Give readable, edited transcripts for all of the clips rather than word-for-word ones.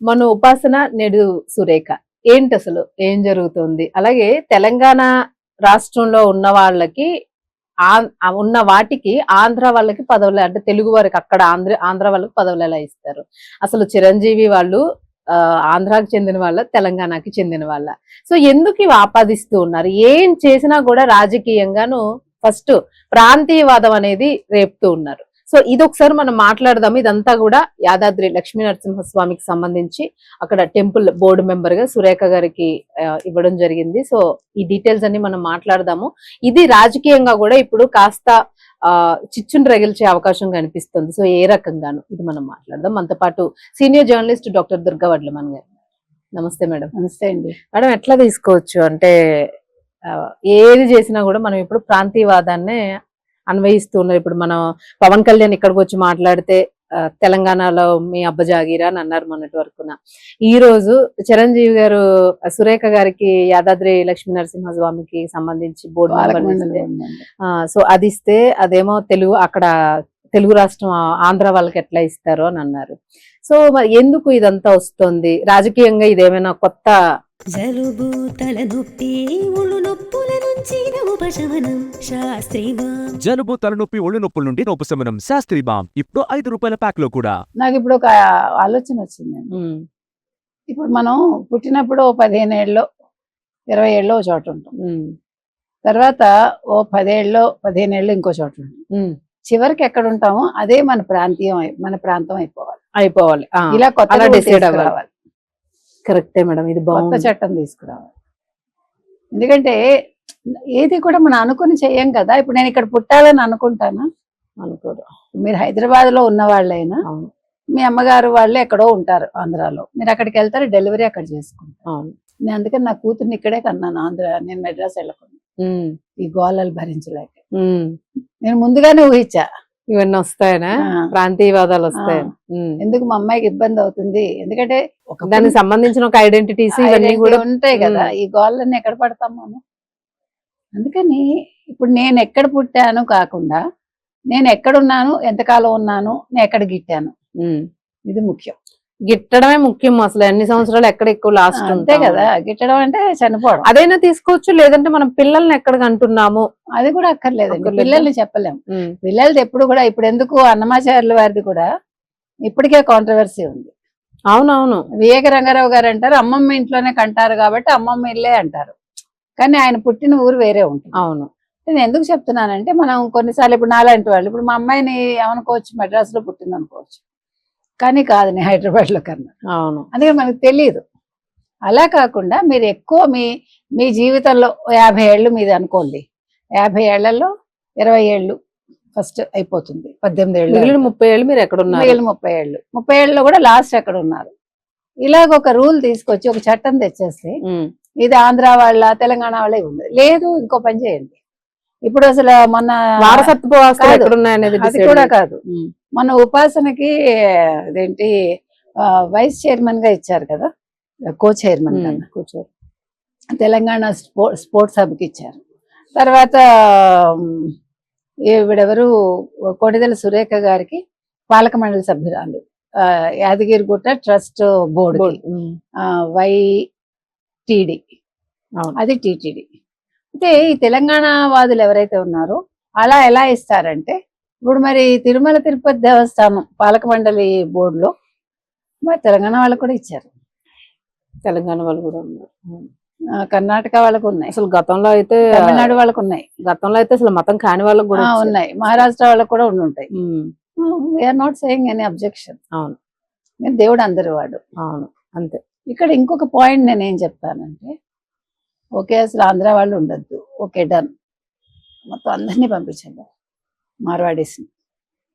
మన ఉపాసన నేడు సురేఖ ఏంటి అసలు ఏం జరుగుతుంది? అలాగే తెలంగాణ రాష్ట్రంలో ఉన్న వాళ్ళకి ఉన్న వాటికి ఆంధ్ర వాళ్ళకి పదవులు అంటే తెలుగు వారికి అక్కడ ఆంధ్ర వాళ్ళకి పదవులు ఎలా ఇస్తారు? అసలు చిరంజీవి వాళ్ళు ఆంధ్రాకి చెందిన వాళ్ళ, తెలంగాణకి చెందిన వాళ్ళ. సో ఎందుకు ఇవి ఆపాదిస్తూ ఉన్నారు? ఏం చేసినా కూడా రాజకీయంగాను ఫస్ట్ ప్రాంతీయవాదం అనేది రేపుతూ ఉన్నారు. సో ఇది ఒకసారి మనం మాట్లాడదాము. ఇదంతా కూడా యాదాద్రి లక్ష్మీ నరసింహస్వామికి సంబంధించి అక్కడ టెంపుల్ బోర్డు మెంబర్ గా సురేఖ గారికి ఇవ్వడం జరిగింది. సో ఈ డీటెయిల్స్ అన్ని మనం మాట్లాడదాము. ఇది రాజకీయంగా కూడా ఇప్పుడు కాస్త చిచ్చును రగిల్చే అవకాశం కనిపిస్తుంది. సో ఏ రకంగాను ఇది మనం మాట్లాడదాం. మనతో పాటు సీనియర్ జర్నలిస్ట్ డాక్టర్ దుర్గా వడ్లమన్ గారు. నమస్తే మేడం. నమస్తే అండి మేడం. ఎట్లా తీసుకోవచ్చు అంటే ఏది చేసినా కూడా మనం ఇప్పుడు ప్రాంతీయవాదాన్నే అన్వయిస్తూ ఉన్నారు. ఇప్పుడు మనం పవన్ కళ్యాణ్ ఇక్కడికి వచ్చి మాట్లాడితే తెలంగాణలో మీ అబ్బ జాగీరా అని అన్నారు మొన్నటి వరకున. ఈ రోజు చిరంజీవి గారు సురేఖ గారికి యాదాద్రి లక్ష్మీ నరసింహస్వామికి సంబంధించి బోర్డు సో అది ఇస్తే అదేమో అక్కడ తెలుగు రాష్ట్రం ఆంధ్ర వాళ్ళకి ఎట్లా ఇస్తారు అని అన్నారు. సో మరి ఎందుకు ఇదంతా వస్తుంది? రాజకీయంగా ఇదేమైనా కొత్త జలుబు తలనొప్పి ఒళ్ళు నొప్పుల నుంచి ఉపశమనం శాస్త్రీ బామ్. జలుబు తలనొప్పి ఒళ్ళు నొప్పుల నుండి ఉపశమనం శాస్త్రీ బామ్ ఇప్పుడు 5 రూపాయల ప్యాక్ లో కూడా. నాకు ఇప్పుడు ఒక ఆలోచన వచ్చింది. ఇప్పుడు మనం పుట్టినప్పుడు 15 ఏళ్ళలో 20 ఏళ్ళలో ఒక చోట ఉంటాం. తర్వాత ఓ 10 ఏళ్ళలో 15 ఏళ్ళు ఇంకో చోట ఉంటాం. చివరికి ఎక్కడ ఉంటామో అదే మన ప్రాంతం అయిపోవాలి. ఇలా కొత్తగా డిసైడ్ అవ్వాలి. కరెక్టే మేడం. ఇది కొత్త చట్టం తీసుకురావాలి. ఎందుకంటే ఏది కూడా మనం అనుకుని చెయ్యం కదా. ఇప్పుడు నేను ఇక్కడ పుట్టాలని అనుకుంటానా? అనుకోరు. మీరు హైదరాబాద్ లో ఉన్న వాళ్ళైనా మీ అమ్మగారు వాళ్ళు ఎక్కడో ఉంటారు ఆంధ్రాలో, మీరు అక్కడికి వెళ్తారు, డెలివరీ అక్కడ చేసుకుంటారు. నేను అందుకని నా కూతుర్ని ఇక్కడే కన్నాను ఆంధ్ర. నేను మెడ్రాస్ వెళ్ళకుండా ఈ గోళాలు భరించలేక నేను ముందుగానే ఊహించా ఇవన్నీ వస్తాయనా, ప్రాంతీయవాదాలు వస్తాయి. ఎందుకు మా అమ్మాయికి ఇబ్బంది అవుతుంది? ఎందుకంటే దానికి సంబంధించిన ఒక ఐడెంటిటీస్ ఇవన్నీ కూడా ఉంటాయి కదా. ఈ గోళ్ళని ఎక్కడ పడతాం మనం? అందుకని ఇప్పుడు నేను ఎక్కడ పుట్టాను కాకుండా నేను ఎక్కడున్నాను, ఎంతకాలం ఉన్నాను, నేను ఎక్కడ గిట్టాను, ఇది ముఖ్యం. గిట్టడమే ముఖ్యం. అసలు ఎన్ని సంవత్సరాలు ఎక్కడ ఎక్కువ లాస్ట్ అంతే కదా. గిట్టడం అంటే చనిపోవడం. అదైనా తీసుకోవచ్చు. లేదంటే మనం పిల్లల్ని ఎక్కడికి అంటున్నాము అది కూడా అక్కర్లేదండి. పిల్లల్ని చెప్పలేము. పిల్లలది ఎప్పుడు కూడా ఇప్పుడు ఎందుకు అన్నమాచార్యుల వారిది కూడా ఇప్పటికే కాంట్రవర్సీ ఉంది. అవునవును. వివేక రంగారావు గారు అంటారు అమ్మమ్మ ఇంట్లోనే కంటారు కాబట్టి అమ్మమ్మ ఇల్లే అంటారు. కానీ ఆయన పుట్టిన ఊరు వేరే ఉంటుంది. అవును. నేను ఎందుకు చెప్తున్నానంటే మనం కొన్నిసార్లు ఇప్పుడు నాలాంటి వాళ్ళు ఇప్పుడు మా అమ్మాయిని ఏమనుకోవచ్చు, మెడ్రాస్ లో పుట్టింది అనుకోవచ్చు, కానీ కాదు నేను హైదరాబాద్ లో కన్నా. అవును. అందుకని మనకు తెలియదు. అలా కాకుండా మీరు ఎక్కువ మీ జీవితంలో 50 ఏళ్ళు మీది అనుకోండి. 50 ఏళ్లలో 20 ఏళ్ళు ఫస్ట్ అయిపోతుంది. 18 ఏళ్ళు 30 ఏళ్ళు మీరు ఎక్కడ ఉన్నారు? 30 ఏళ్ళు 30 ఏళ్ళలో కూడా లాస్ట్ ఎక్కడ ఉన్నారు? ఇలాగ ఒక రూల్ తీసుకొచ్చి ఒక చట్టం తెచ్చేస్తే ఇది ఆంధ్ర వాళ్ళ తెలంగాణ వాళ్ళే ఉంది. లేదు, ఇంకో పని చేయండి. ఇప్పుడు అసలు మొన్న అది కూడా కాదు, మన ఉపాసనకి అదేంటి వైస్ చైర్మన్ గా ఇచ్చారు కదా, కో చైర్మన్ తెలంగాణ స్పోర్ట్స్ హబ్ కి ఇచ్చారు. తర్వాత ఈవిడెవరు కొణిదెల సురేఖ గారికి పాలక మండలి సభ్యురాలు, యాదగిరిగుట్ట ట్రస్ట్ బోర్డు వైటిడి, అది టిటిడి. అయితే ఈ తెలంగాణ వాదులు ఎవరైతే ఉన్నారో అలా ఎలా ఇస్తారంటే ఇప్పుడు మరి తిరుమల తిరుపతి దేవస్థానం పాలక మండలి బోర్డులో మరి తెలంగాణ వాళ్ళకు కూడా ఇచ్చారు. తెలంగాణ వాళ్ళు కూడా ఉన్నారు, కర్ణాటక వాళ్ళకు ఉన్నాయి, అసలు గతంలో అయితే తమిళనాడు వాళ్ళకు ఉన్నాయి, గతంలో అయితే అసలు మతం కాని వాళ్ళకు కూడా ఉన్నాయి, మహారాష్ట్ర వాళ్ళకు కూడా ఉండుంటాయి. We are not saying any objection. అవును, దేవుడు అందరి వాడు. అవును, అంతే. ఇక్కడ ఇంకొక పాయింట్ నేను ఏం చెప్తానంటే, ఓకే అసలు ఆంధ్ర వాళ్ళు ఉండద్దు, ఓకే డన్, మొత్తం అందరినీ పంపించండి, మార్వాడీస్ని,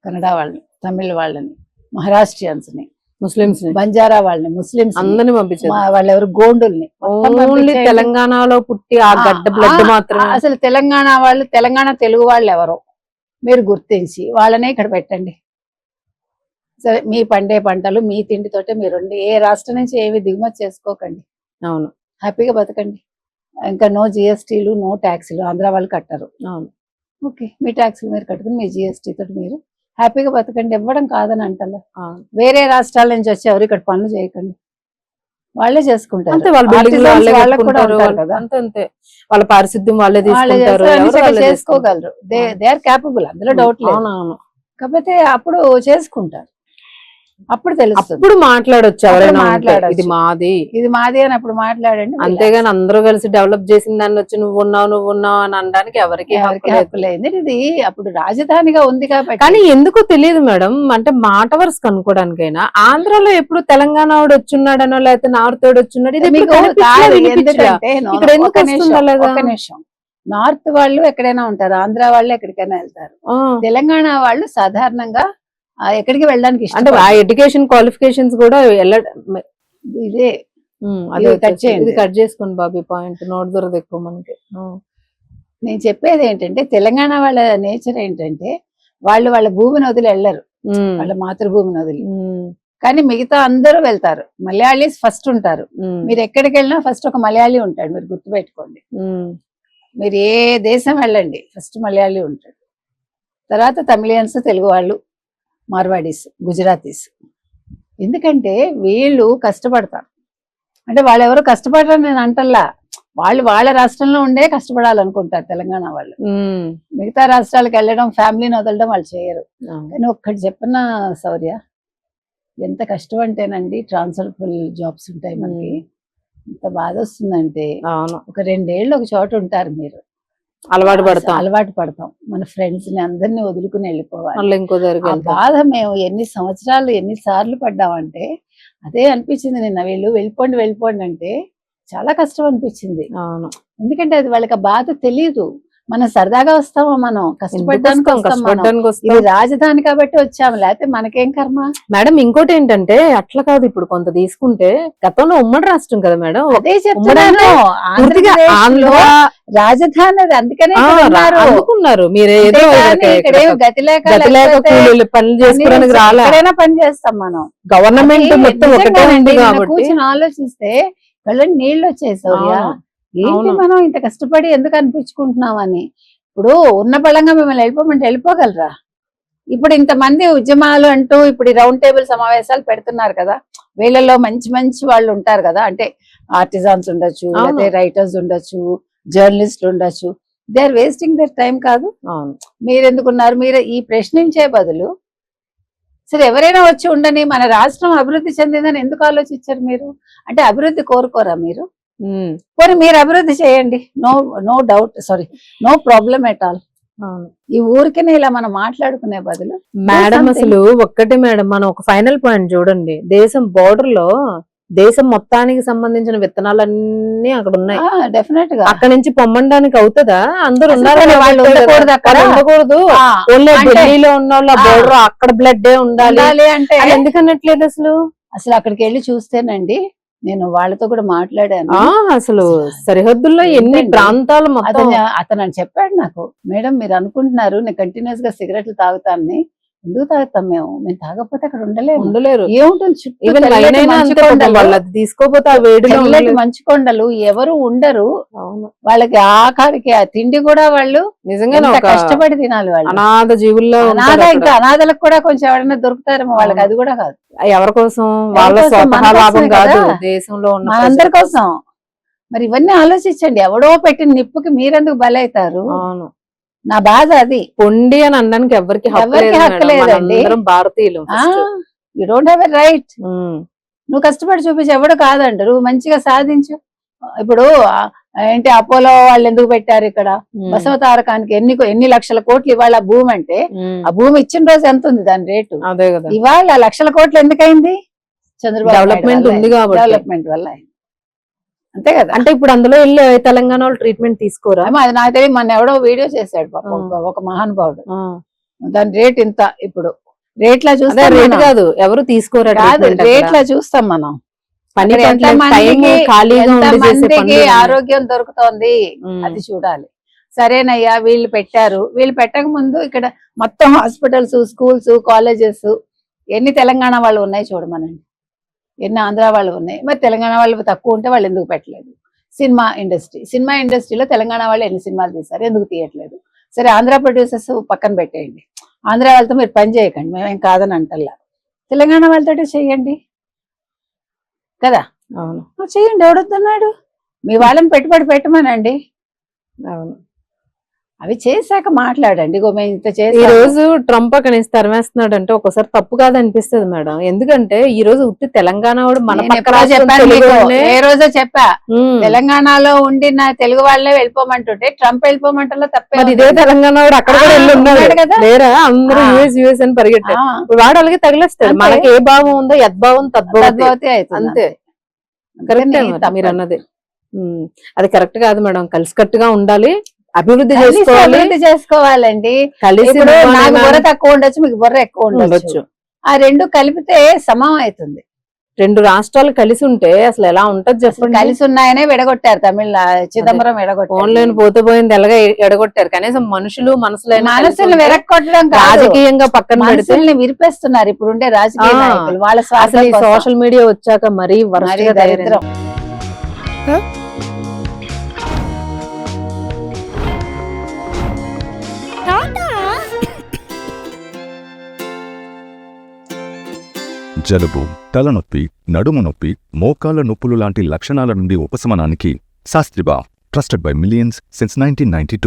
కన్నడ వాళ్ళని, తమిళ వాళ్ళని, మహారాష్ట్రియన్స్ ని, ముస్లిమ్స్, బంజారా వాళ్ళని, ముస్లిమ్స్ అందరినీ పంపించారు. వాళ్ళు ఎవరు గోండుల్ని, తెలంగాణలో పుట్టి ఆ గడ్డ బ్లడ్ మాత్రం. అసలు తెలంగాణ వాళ్ళు, తెలంగాణ తెలుగు వాళ్ళు ఎవరో మీరు గుర్తించి వాళ్ళనే ఇక్కడ పెట్టండి. సరే, మీ పండే పంటలు మీ తిండితోటే మీరు ఏ రాష్ట్రం నుంచి ఏమి దిగుమతి చేసుకోకండి. అవును, హ్యాపీగా బతకండి. ఇంకా నో జిఎస్టీలు, నో ట్యాక్స్లు. ఆంధ్ర వాళ్ళు కట్టరు. అవును, ఓకే, మీ ట్యాక్స్లు మీరు కట్టుకుని మీ జిఎస్టీ తోటి మీరు హ్యాపీగా బతకండి. ఇవ్వడం కాదని అంటారు. వేరే రాష్ట్రాల నుంచి వచ్చి ఎవరు ఇక్కడ పనులు చేయకండి. వాళ్ళే చేసుకుంటారు. అంతే, వాళ్ళ బిల్డింగ్ Artisans వాళ్ళే వాళ్ళకు కూడా కట్టుకుంటారు, ఉంటారు కదా. అంతే అంతే, వాళ్ళ పారిశుద్ధ్యం వాళ్ళే వాళ్ళే తీసుకుంటారు, చేస్తారు, అన్ని ఎవరు చక్కగా వాళ్ళే చేసుకోగలరు. దే ఆర్ క్యాపబుల్, అందులో డౌట్ లేదు. అవునవును. కాకపోతే అప్పుడు చేసుకుంటారు, అప్పుడు తెలుస్తుంది. అప్పుడు మాట్లాడొచ్చు ఎవరైనా ఉంటే, మాట్లాడొచ్చు. ఇది మాది, ఇది మాది అని అప్పుడు మాట్లాడండి. అంతేగాని అందరూ కలిసి డెవలప్ చేసిన దాన్ని వచ్చి నువ్వు ఉన్నావు అని అనడానికి ఎవరికి ఎవరికి హక్కు లేదు. హక్కు లేదు. ఇది అప్పుడు రాజధానిగా ఉంది కాబట్టి. కానీ ఎందుకో తెలియదు మేడం, అంటే మాట వరుస కనుక్కోడానికైనా ఆంధ్రాలో ఎప్పుడు తెలంగాణ వాడు వచ్చున్నాడనో లేకపోతే నార్త్ వాడు వచ్చున్నాడు, ఇది ఎప్పుడు మీకు కనిపించలా, కాదు, వినిపించలా. ఎందుకంటే ఇక్కడ ఎందుకు ఒక వస్తుంది నిమిషం, అలాగా? ఒక నిమిషం. నార్త్ వాళ్ళు ఎక్కడైనా ఉంటారు, ఆంధ్ర వాళ్ళు ఎక్కడికైనా వెళ్తారు. ఆ, తెలంగాణ వాళ్ళు సాధారణంగా ఎక్కడికి వెళ్ళడానికి అంటే ఆ ఇష్టపడరు. ఎడ్యుకేషన్ క్వాలిఫికేషన్స్ కూడా ఇదే అదే ఇది కట్ చేయండి. ఇది కట్ చేసుకోండి బాబీ, పాయింట్ నోట్ దొరకదు ఎక్కువ మనకి. నేను చెప్పేది ఏంటంటే, తెలంగాణ వాళ్ళ నేచర్ ఏంటంటే, వాళ్ళు వాళ్ళ భూమిని వదిలి వెళ్ళరు, వాళ్ళ మాతృభూమిని వదిలి. కానీ మిగతా అందరూ వెళ్తారు. మలయాళీస్ ఫస్ట్ ఉంటారు. మీరు ఎక్కడికి వెళ్ళినా ఫస్ట్ ఒక మలయాళీ ఉంటాడు, మీరు గుర్తుపెట్టుకోండి. మీరు ఏ దేశం వెళ్ళండి ఫస్ట్ మలయాళీ ఉంటాడు, తర్వాత తమిళియన్స్, తెలుగు వాళ్ళు, మార్వాడీస్, గుజరాతీస్. ఎందుకంటే వీళ్ళు కష్టపడతారు. అంటే వాళ్ళు ఎవరు కష్టపడరని నేను అంటల్లా, వాళ్ళు వాళ్ళ రాష్ట్రంలో ఉండే కష్టపడాలనుకుంటారు తెలంగాణ వాళ్ళు. మిగతా రాష్ట్రాలకు వెళ్ళడం, ఫ్యామిలీని వదలడం వాళ్ళు చేయరు. కానీ ఒక్కటి చెప్పిన శౌర్య, ఎంత కష్టం అంటేనండి, ట్రాన్స్ఫర్బుల్ జాబ్స్ ఉంటాయి మనకి. ఎంత బాధ వస్తుందంటే, ఒక 2 ఏళ్ళు ఒక చోట ఉంటారు, మీరు అలవాటు పడతాం. మన ఫ్రెండ్స్ ని అందరినీ వదులుకుని వెళ్ళిపోవాలి. ఇంకో ఆ బాధ మేము ఎన్నిసార్లు పడ్డామంటే, అదే అనిపించింది నిన్న. వీళ్ళు వెళ్ళిపోండి అంటే చాలా కష్టం అనిపించింది. ఎందుకంటే అది వాళ్ళకి ఆ బాధ తెలియదు. మనం సరదాగా వస్తామా, మనం కష్టపడడానికి వస్తాం. ఇది రాజధాని కాబట్టి వచ్చాము, లేకపోతే మనకేం కర్మ. మేడం ఇంకోటి ఏంటంటే, అట్లా కాదు, ఇప్పుడు కొంత తీసుకుంటే గతంలో ఉమ్మడి రాష్ట్రం కదా మేడం, అదే చెప్తున్నాను, ఆంధ్రప్రదేశ్లో రాజధాని అది. అందుకనే అనుకున్నారు మీరు పని చేసుకోవడానికి రాలే, పని చేస్తాం మనం. గవర్నమెంట్ మొత్తం ఒకటే కూర్చొని ఆలోచిస్తే కళ్ళని నీళ్ళు వచ్చేసారు. ఏంటి మనం ఇంత కష్టపడి ఎందుకు అనిపించుకుంటున్నామని. ఇప్పుడు ఉన్న బలంగా మిమ్మల్ని వెళ్ళిపోమంటే వెళ్ళిపోగలరా? ఇప్పుడు ఇంతమంది ఉద్యమాలు అంటూ ఇప్పుడు రౌండ్ టేబుల్ సమావేశాలు పెడుతున్నారు కదా, వీళ్ళలో మంచి మంచి వాళ్ళు ఉంటారు కదా, అంటే ఆర్టిజాన్స్ ఉండొచ్చు, లేకపోతే రైటర్స్ ఉండొచ్చు, జర్నలిస్టులు ఉండొచ్చు. They are wasting their time కాదు. మీరు ఎందుకున్నారు? మీరు ఈ ప్రశ్నించే బదులు సరే ఎవరైనా వచ్చి ఉండని, మన రాష్ట్రం అభివృద్ధి చెందిందని ఎందుకు ఆలోచించారు మీరు? అంటే అభివృద్ధి కోరుకోరా మీరు? పోనీ మీరు అభివృద్ధి చేయండి, no doubt, sorry, no problem at all. ఈ ఊరికనే ఇలా మనం మాట్లాడుకునే బదులు. మేడం అసలు ఒక్కటే మేడం, మనం ఒక ఫైనల్ పాయింట్ చూడండి, దేశం బోర్డర్ లో దేశం మొత్తానికి సంబంధించిన విత్తనాలన్నీ అక్కడ ఉన్నాయి. డెఫినెట్ గా అక్కడ నుంచి పొమ్మడానికి అవుతుందా? అందరు ఉన్నారు, వాళ్ళు ఉండకూడదు, అక్కడ ఉండకూడదు. ఢిల్లీలో ఉన్న వాళ్ళ బోర్డర్ అక్కడ బ్లడ్ ఉండాలి అంటే ఎందుకన్నట్లేదు అసలు. అక్కడికి వెళ్ళి చూస్తేనండి, నేను వాళ్ళతో కూడా మాట్లాడాను. అసలు సరిహద్దుల్లో ఎన్ని ప్రాంతాలు మొత్తం. అతను చెప్పాడు నాకు, మేడం మీరు అనుకుంటున్నారు నేను కంటిన్యూస్ గా సిగరెట్లు తాగుతానని. ఎందుకు తాగుతాం మేము తాగకపోతే అక్కడ ఉండలేరు. ఏముంటుంది తీసుకోపోతే ఆ వేడిలో మంచు కొండలు, ఎవరు ఉండరు. వాళ్ళకి ఆఖరికి ఆ తిండి కూడా వాళ్ళు నిజంగా కష్టపడి తినాలి. వాళ్ళు అనాథ జీవుల్లో, ఇంకా అనాథలకు కూడా కొంచెం ఎవరైనా దొరుకుతారేమో, వాళ్ళకి అది కూడా కాదు. ఎవరి కోసం? వాళ్ళ స్వతహా లాభం కాదు, దేశంలో ఉన్న అందరి కోసం. మరి ఇవన్నీ ఆలోచించండి. ఎవడో పెట్టిన నిప్పుకి మీరెందుకు బలైతారు? నా బాధ అది. పొండి అని అనడానికి ఎవరికి హక్కు లేదండి, భారతీయులు. You don't have a right. నువ్వు కష్టపడి చూపించి ఎవడు కాదంటారు, మంచిగా సాధించు. ఇప్పుడు ఏంటి అపోలో వాళ్ళు ఎందుకు పెట్టారు ఇక్కడ? బసవ తారకానికి ఎన్ని లక్షల కోట్లు ఇవాళ భూమి అంటే, ఆ భూమి ఇచ్చిన రోజు ఎంత ఉంది దాని రేటు? అదే కదా. ఇవాళ లక్షల కోట్లు ఎందుకైంది? చంద్రబాబు డెవలప్మెంట్ ఉంది కాబట్టి, డెవలప్మెంట్ వల్ల. అంతే కదా. అంటే ఇప్పుడు అందులో వెళ్ళి తెలంగాణ వాళ్ళు ట్రీట్మెంట్ తీసుకోరా? అది నాకు తెలియదు. మన ఎవడో వీడియో చేశాడు ఒక మహానుభావుడు, దాని రేట్ ఇంత. ఇప్పుడు రేట్లా చూస్తాం, రేట్ కాదు, ఎవరు తీసుకోరా? రేట్లా చూస్తాం మనం. ఆరోగ్యం దొరుకుతోంది అది చూడాలి. సరేనయ్యా, వీళ్ళు పెట్టారు. వీళ్ళు పెట్టక ముందు ఇక్కడ మొత్తం హాస్పిటల్స్, స్కూల్స్, కాలేజెస్ ఎన్ని తెలంగాణ వాళ్ళు ఉన్నాయి చూడమనండి, ఎన్ని ఆంధ్ర వాళ్ళు ఉన్నాయి. మరి తెలంగాణ వాళ్ళు తక్కువ ఉంటే వాళ్ళు ఎందుకు పెట్టలేదు? సినిమా ఇండస్ట్రీలో తెలంగాణ వాళ్ళు ఎన్ని సినిమాలు తీశారు, ఎందుకు తీయట్లేదు? సరే, ఆంధ్ర ప్రొడ్యూసర్స్ పక్కన పెట్టేయండి, ఆంధ్ర వాళ్ళతో మీరు పని చేయకండి, మేమేం కాదని అంటల్లా. తెలంగాణ వాళ్ళతో చెయ్యండి కదా. అవును చేయండి, ఎవడొద్దన్నాడు? మీ వాళ్ళని పెట్టుబడి పెట్టమనండి. అవును. అవి చేశాక మాట్లాడండి. ఇగో మేము ఇంత ఈ చేసాము. రోజు ట్రంప్ అక్కడ నుంచి తరిమేస్తున్నాడు అంటే ఒకసారి తప్పు కాదనిపిస్తుంది మేడం. ఎందుకంటే ఈ రోజు ఉత్తి తెలంగాణ వాడు మన నేను పక్క ఎప్పుడో రాష్ట్రం చెప్పాను తెలుగు మీకు, వాడినే, ఏ రోజో చెప్పా, ఉమ్, తెలంగాణలో ఉండి నా తెలుగు వాళ్ళే వెళ్ళిపోమంటుంటే ట్రంప్ వెళ్ళిపోమంటలో తప్పే మరి ఉంది. ఇదే తెలంగాణ వాడు అక్కడ కూడా వెళ్ళి ఉన్నాడు ఉన్నాడు కదా. లేరా? అందరూ ఆ. యుఎస్ అని పరిగెట్టారు. ఆ, ఇప్పుడు వాడు అలాగే తగిలేస్తాడు. అంతే. మనకి ఏ భావం ఉందో యద్భావం తద్భవతి. తద్భవతి అవుతుంది అంతే. అందుకని కరెక్టే మరి తప్పదు. మీరు అన్నది. అది కరెక్ట్ కాదు మేడం. కలిసికట్టుగా ఉండాలి, అభివృద్ధి కలిసి చేసుకోవాలి, అభివృద్ధి చేసుకోవాలండి. కలిసి ఇప్పుడు నాకు నిర్మాణాన్ని బుర్ర తక్కువ ఉండొచ్చు, మీకు బుర్ర ఎక్కువ ఉండొచ్చు. ఉండొచ్చు. ఆ రెండు కలిపితే సమం అవుతుంది. రెండు రాష్ట్రాలు కలిసి ఉంటే అసలు ఎలా ఉంటది అసలు చెప్పండి. కలిసి ఉన్నాయనే విడగొట్టారు తమిళ చిదంబరం విడగొట్టారు. ఓన్లైన్ పోతే పోయింది ఎలాగా ఎడగొట్టారు. కనీసం మనుషులు మనసులైనా కలిసి మనసులు ఉంటే, విరగొట్టడం కాదు, రాజకీయంగా పక్కన పెడితే మనసుల్ని విరిపేస్తున్నారు ఇప్పుడు ఉండే రాజకీయ ఆ, నాయకులు వాళ్ళ అసలు స్వార్థం ఈ కోసం. సోషల్ మీడియా వచ్చాక మరీ వరస్ట్ మరీ గా తయారైంది. దరిద్రం. జలుబు, తలనొప్పి, నడుము నొప్పి, మోకాళ్ల నొప్పులు లాంటి లక్షణాల నుండి ఉపశమనానికి శాస్త్రిబామ్, ట్రస్టెడ్ బై మిలియన్స్ సిన్స్ 1992.